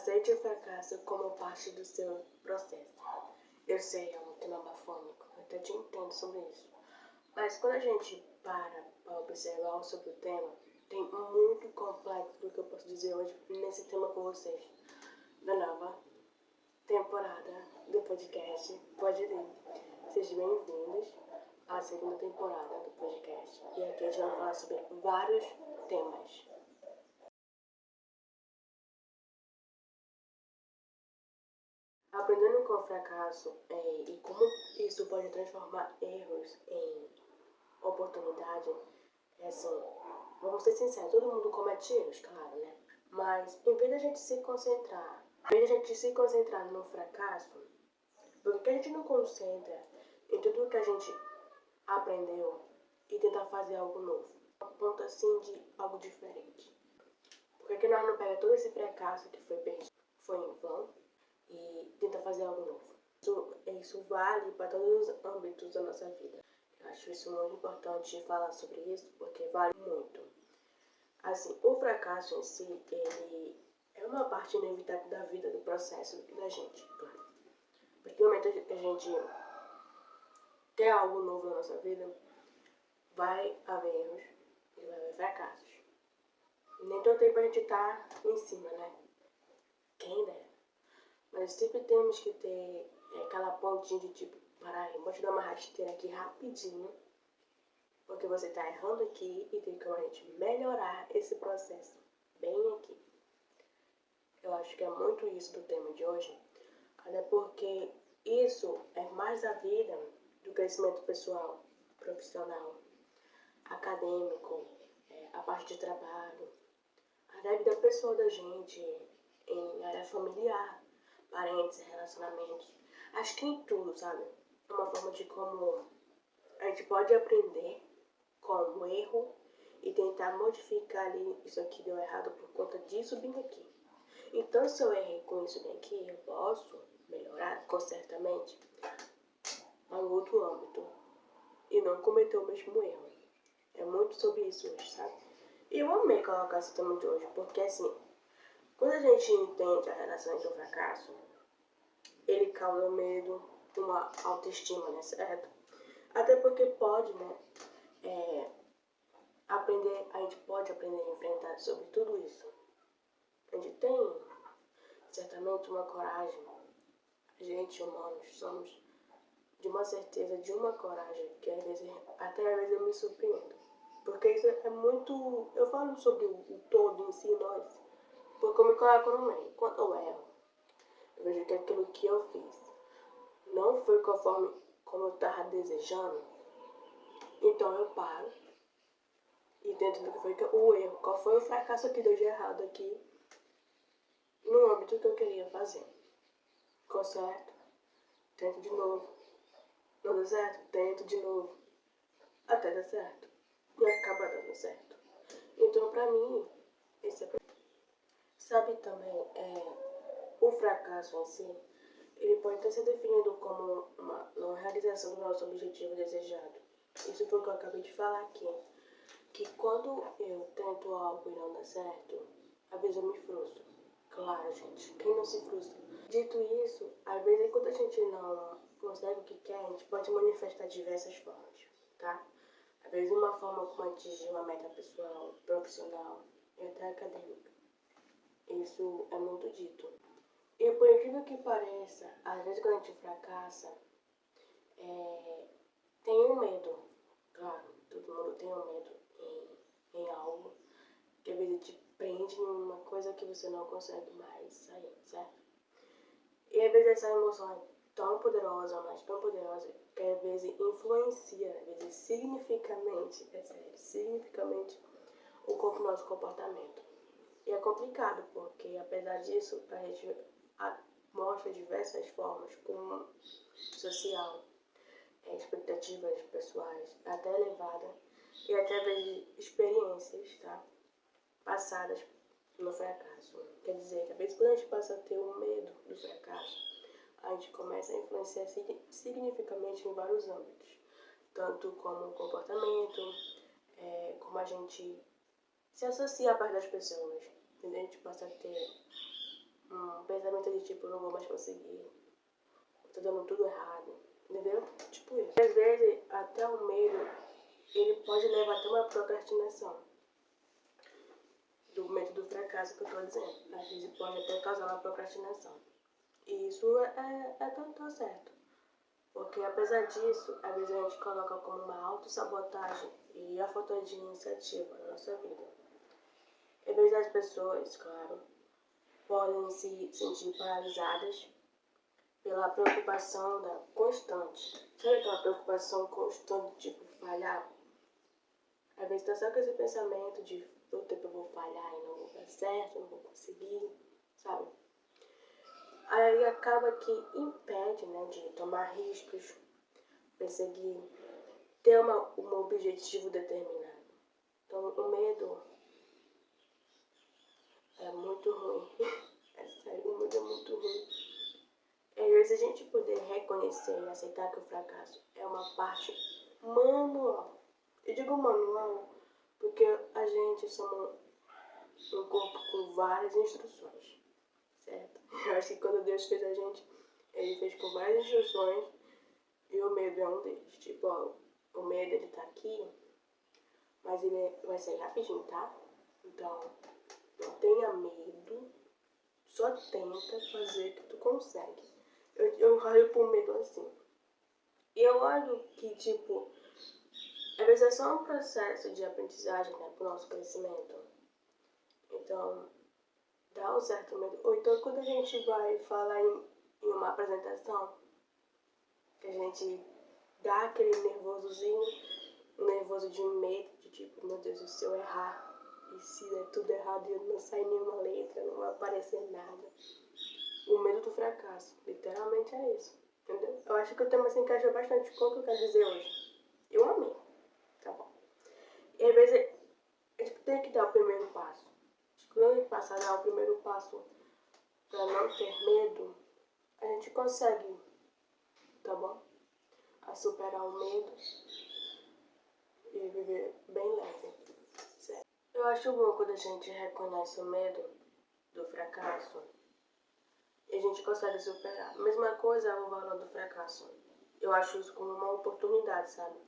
Aceite o fracasso como parte do seu processo. Eu sei, é um tema bafônico, eu até te entendo sobre isso. Mas quando a gente para observar sobre o tema, tem muito complexo do que eu posso dizer hoje nesse tema com vocês. Da nova temporada do podcast Pode Ler. Sejam bem-vindos à segunda temporada do podcast. E aqui a gente vai falar sobre vários temas. Aprendendo com o fracasso e como isso pode transformar erros em oportunidade, assim, vamos ser sinceros, todo mundo comete erros, claro, né? Mas em vez de a gente se concentrar, no fracasso, por que a gente não concentra em tudo que a gente aprendeu e tentar fazer algo novo? Um ponto assim de algo diferente. Por que nós não pegamos todo esse fracasso que foi perdido, foi em vão, e tenta fazer algo novo? Isso vale para todos os âmbitos da nossa vida. Eu acho isso muito importante falar sobre isso, porque vale muito. Assim, o fracasso em si, ele é uma parte inevitável da vida, do processo da gente. Porque no momento que a gente quer algo novo na nossa vida, vai haver erros e vai haver fracassos. E nem todo tempo a gente tá em cima, né? Quem dera. Mas sempre temos que ter aquela pontinha de tipo, parar aí, vou te dar uma rasteira aqui rapidinho, porque você tá errando aqui e tem como a gente melhorar esse processo bem aqui. Eu acho que é muito isso do tema de hoje, até porque isso é mais a vida do crescimento pessoal, profissional, acadêmico, a parte de trabalho, a vida pessoal da gente, em área familiar, parentes, relacionamentos. Acho que em tudo, sabe? É uma forma de como a gente pode aprender com o erro e tentar modificar ali, isso aqui deu errado por conta disso bem aqui. Então, se eu errei com isso bem aqui, eu posso melhorar certamente em outro âmbito e não cometer o mesmo erro. É muito sobre isso hoje, sabe? E eu amei colocar esse tema de hoje, porque assim, quando a gente entende a relação entre o fracasso, ele causa medo, uma autoestima, né, certo? Até porque pode, né, a gente pode aprender a enfrentar sobre tudo isso. A gente tem, certamente, uma coragem. A gente, humanos, somos de uma certeza, de uma coragem, que às vezes eu me surpreendo. Porque isso é muito... Eu falo sobre o todo em si, nós, porque eu me coloco no meio. Quando eu erro, eu vejo que aquilo que eu fiz não foi conforme como eu estava desejando, então eu paro e tento do que foi o erro, qual foi o fracasso que deu de errado aqui no âmbito que eu queria fazer. Ficou certo? Tento de novo. Não deu certo? Tento de novo. Até dar certo. E acaba dando certo. Então, pra mim, esse é... Sabe também, o fracasso em si, ele pode até ser definido como uma não realização do nosso objetivo desejado. Isso foi o que eu acabei de falar aqui. Que quando eu tento algo e não dá certo, às vezes eu me frustro. Claro, gente, quem não se frustra? Dito isso, às vezes quando a gente não consegue o que quer, a gente pode manifestar de diversas formas, tá? Às vezes uma forma como atingir uma meta pessoal, profissional e até acadêmica. Isso é muito dito. E por incrível que pareça, às vezes quando a gente fracassa, tem um medo. Claro, todo mundo tem um medo em algo, que às vezes te prende em uma coisa que você não consegue mais sair, certo? E às vezes essa emoção é tão poderosa, mas tão poderosa, que às vezes influencia, às vezes significativamente, significativamente, o nosso comportamento. E é complicado, porque apesar disso, a gente mostra diversas formas, como social, expectativas pessoais, até elevada, e até vezes experiências, tá? Passadas no fracasso. Quer dizer, que às vezes quando a gente passa a ter o medo do fracasso, a gente começa a influenciar significativamente em vários âmbitos, tanto como o comportamento, como a gente se associa a parte das pessoas, entendeu? A gente passa a ter um pensamento de tipo, não vou mais conseguir, tô dando tudo errado, entendeu? Tipo isso. Às vezes, até o medo, ele pode levar até uma procrastinação. Do medo do fracasso que eu tô dizendo. Às vezes pode até causar uma procrastinação. E isso é tão certo. Porque apesar disso, às vezes a gente coloca como uma autossabotagem e a falta de iniciativa na nossa vida. Às vezes as pessoas, claro, podem se sentir paralisadas pela preocupação constante. Sabe aquela preocupação constante, tipo, falhar? Às vezes tá só com esse pensamento de eu vou falhar e não vou dar certo, não vou conseguir, sabe? Aí acaba que impede, né, de tomar riscos, perseguir, ter um objetivo determinado. Então o medo é muito ruim. É sério, o medo é muito ruim. Às vezes a gente poder reconhecer e aceitar que o fracasso é uma parte manual. Eu digo manual porque a gente somos um corpo com várias instruções, certo? Eu acho que quando Deus fez a gente, Ele fez com várias instruções e o medo é um deles. Tipo, ó, o medo ele tá aqui, mas ele vai sair rapidinho, tá? Então, não tenha medo, só tenta fazer que tu consegue. Eu olho pro medo assim. E eu olho que, tipo, às vezes é só um processo de aprendizagem, né, pro nosso crescimento. Então, dá um certo medo. Ou então, quando a gente vai falar em uma apresentação, que a gente dá aquele nervosozinho, um nervoso de medo, de tipo, meu Deus, e se eu errar? E se der tudo errado e não sair nenhuma letra, não vai aparecer nada? O medo do fracasso, literalmente é isso, entendeu? Eu acho que o tema se encaixa bastante com o que eu quero dizer hoje. Eu amei, tá bom? E às vezes a gente tem que dar o primeiro passo. Quando a gente passar a dar o primeiro passo para não ter medo, a gente consegue, tá bom? A superar o medo e viver bem leve. Certo? Eu acho bom quando a gente reconhece o medo do fracasso e a gente consegue superar. Mesma coisa é o valor do fracasso. Eu acho isso como uma oportunidade, sabe?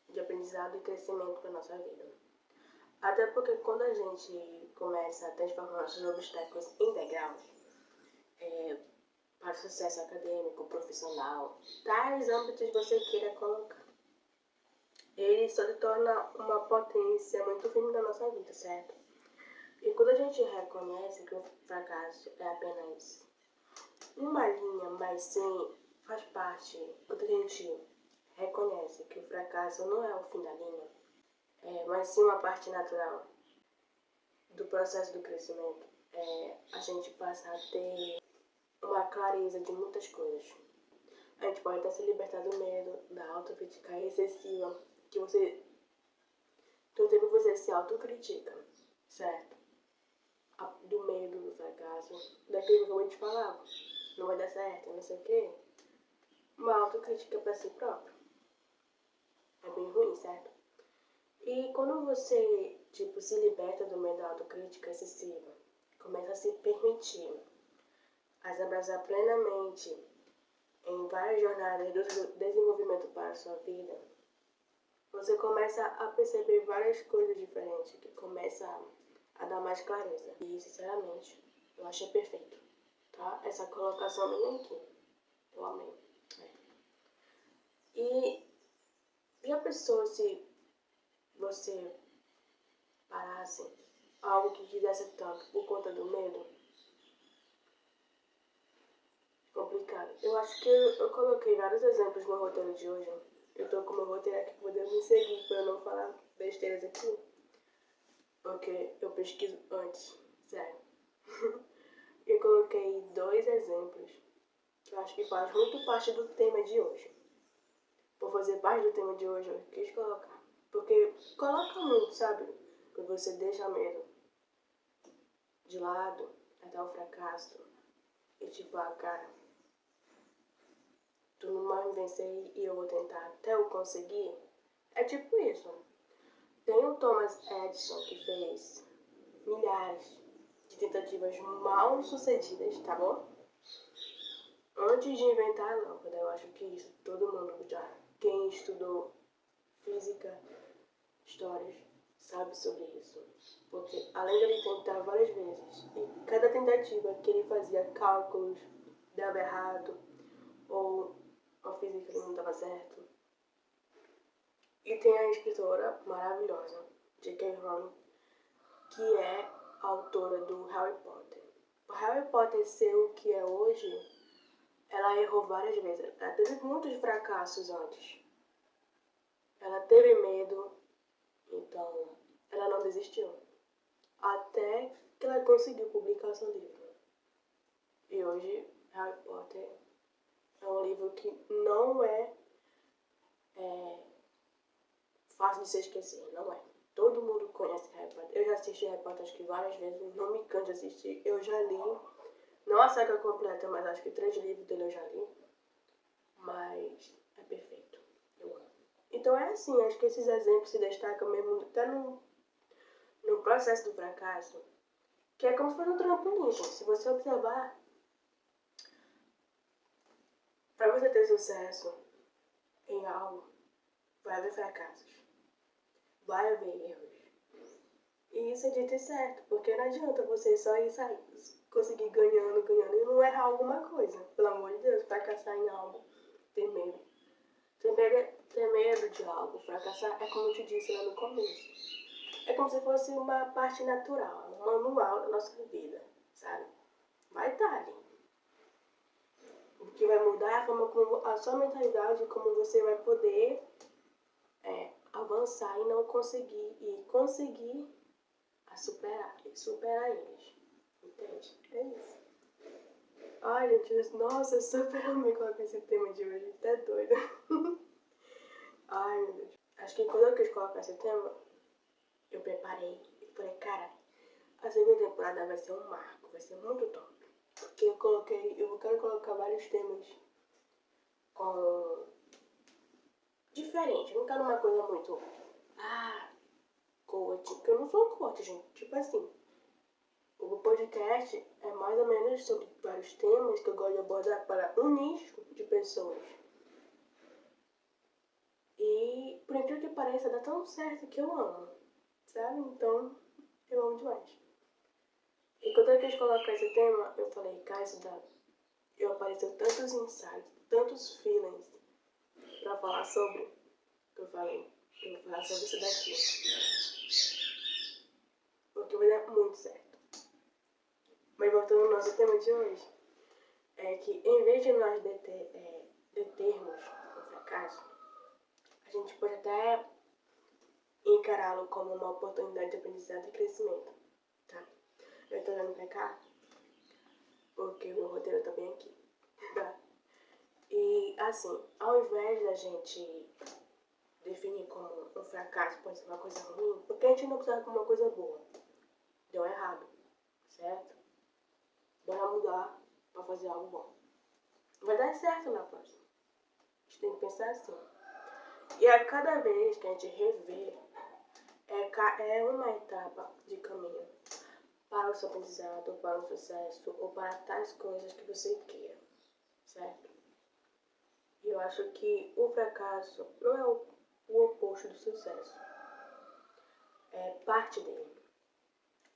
De aprendizado e crescimento para nossa vida. Até porque quando a gente começa a transformar nossos obstáculos em degraus, para o sucesso acadêmico, profissional, tais âmbitos você queira colocar, ele só se torna uma potência muito firme na nossa vida, certo? E quando a gente reconhece que o fracasso é apenas uma linha, mas sim faz parte, quando a gente reconhece que o fracasso não é o fim da linha, mas sim uma parte natural do processo do crescimento, a gente passa a ter uma clareza de muitas coisas. A gente pode até se libertar do medo, da autocrítica excessiva, que você, todo tempo você se autocritica, certo? Do medo, do fracasso, daquilo que eu acabei de falar, não vai dar certo, não sei o quê. Uma autocrítica para si próprio. É bem ruim, certo? E quando você, tipo, se liberta do medo da autocrítica excessiva, começa a se permitir, a se abraçar plenamente em várias jornadas do desenvolvimento para a sua vida, você começa a perceber várias coisas diferentes, que começa a dar mais clareza. E, sinceramente, eu achei perfeito, tá? Essa colocação minha aqui. Eu amei. E já pensou se você parasse algo que quisesse tanto por conta do medo? Complicado. Eu acho que eu coloquei vários exemplos no roteiro de hoje. Eu tô com meu roteiro aqui podendo me seguir pra eu não falar besteiras aqui. Porque eu pesquiso antes. Sério. Eu coloquei 2 exemplos que eu acho que faz muito parte do tema de hoje. Por fazer parte do tema de hoje, eu quis colocar. Porque coloca muito, sabe? Quando você deixa medo de lado até o fracasso. E tipo, cara, tu não vai me vencer e eu vou tentar até eu conseguir. É tipo isso. Tem o Thomas Edison que fez milhares de tentativas mal sucedidas, tá bom? Antes de inventar a lâmpada, eu acho que isso todo mundo já, quem estudou física, histórias, sabe sobre isso. Porque além de ele tentar várias vezes, e cada tentativa que ele fazia cálculos dava errado, ou a física não dava certo. E tem a escritora maravilhosa, J.K. Rowling, que é a autora do Harry Potter. O Harry Potter ser o que é hoje, ela errou várias vezes. Ela teve muitos fracassos antes. Ela teve medo, então ela não desistiu. Até que ela conseguiu publicar seu livro. E hoje, Harry Potter é um livro que não é fácil de se esquecer, não é. Todo mundo conhece Harry Potter. Eu já assisti Harry Potter acho que várias vezes, não me canso de assistir. Eu já li, não a saga completa, mas acho que 3 livros dele eu já li. Mas é perfeito, eu amo. Então é assim, acho que esses exemplos se destacam mesmo até no processo do fracasso, que é como se fosse um trampolim, gente. Se você observar, para você ter sucesso em algo, vai haver fracassos, vai haver erros. E isso é de ter certo, porque não adianta você só ir sair, conseguir ganhando e não errar alguma coisa. Pelo amor de Deus, fracassar em algo, ter medo. Ter medo de algo, fracassar é como eu te disse lá no começo. É como se fosse uma parte natural, um manual da nossa vida, sabe? Vai estar ali. O que vai mudar é a forma como a sua mentalidade, como você vai poder avançar e não conseguir, e conseguir superar eles. Entende? É isso. Ai, gente, nossa, eu super amei colocar esse tema de hoje, tá doida. Ai, meu Deus. Acho que quando eu quis colocar esse tema, eu preparei e falei, cara, a segunda temporada vai ser um marco, vai ser muito top. Porque eu quero colocar vários temas com diferente. Eu não quero uma coisa muito coach, porque eu não sou coach, gente. Tipo assim, o podcast é mais ou menos sobre vários temas que eu gosto de abordar para um nicho de pessoas. E por incrível que pareça, dá tão certo que eu amo, sabe? Então, eu amo demais. E quando eu quis colocar esse tema, eu falei, cara, isso dá. Eu apareceu tantos insights, tantos feelings pra falar sobre. Que eu falei, eu vou falar sobre isso daqui. Porque vai dar muito certo. Mas voltando ao nosso tema de hoje, é que em vez de nós determos o fracasso, a gente pode até encará-lo como uma oportunidade de aprendizado e crescimento, tá? Eu tô olhando pra cá, porque o meu roteiro tá bem aqui, tá? E assim, ao invés da gente definir como um fracasso pode ser uma coisa ruim, porque a gente não precisa como uma coisa boa. Deu errado, certo? Bora mudar pra fazer algo bom. Vai dar certo na próxima. A gente tem que pensar assim. E a cada vez que a gente rever, é uma etapa de caminho para o seu aprendizado, para o sucesso, ou para tais coisas que você queira, certo? E eu acho que o fracasso não é o oposto do sucesso. É parte dele.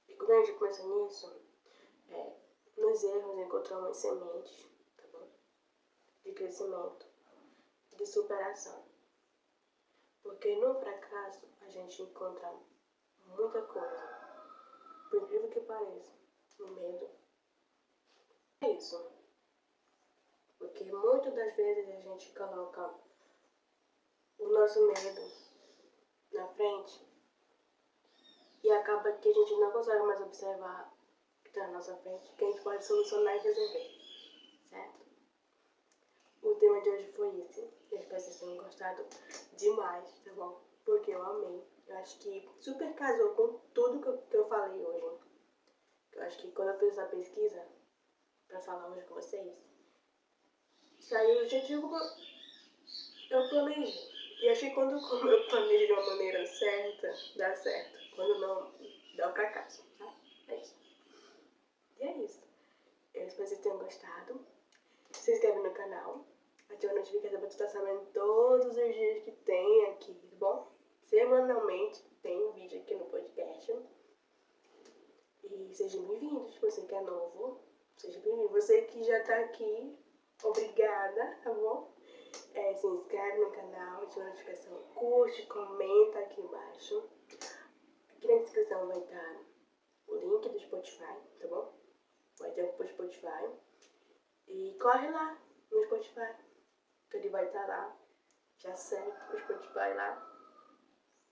E quando a gente pensa nisso, nos erros encontramos sementes, tá bom? De crescimento, de superação. Porque no fracasso a gente encontra muita coisa. Por incrível que pareça, o medo é isso. Porque muitas das vezes a gente coloca o nosso medo na frente e acaba que a gente não consegue mais observar o que está na nossa frente, que a gente pode solucionar e resolver, certo? O tema de hoje foi esse. Eu espero que vocês tenham gostado demais, tá bom? Porque eu amei. Eu acho que super casou com tudo que eu falei hoje. Eu acho que quando eu fiz essa pesquisa pra falar hoje com vocês, saiu do jeito como eu planejei. E acho que quando eu planejo de uma maneira certa, dá certo. Quando não, dá o fracasso, tá? É isso. E é isso. Eu espero que vocês tenham gostado. se inscreve no canal, ativa a notificação para tu estar sabendo todos os dias que tem aqui, tá bom? Semanalmente tem um vídeo aqui no podcast. E sejam bem-vindos, você que é novo, seja bem-vindo. Você que já tá aqui, obrigada, tá bom? Se inscreve no canal, ativa a notificação, curte, comenta aqui embaixo. Aqui na descrição vai estar o link do Spotify, tá bom? Vai ter pro Spotify. E corre lá no Spotify, que ele vai estar lá. Já segue o Spotify lá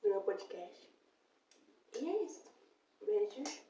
do meu podcast. E é isso. Beijos.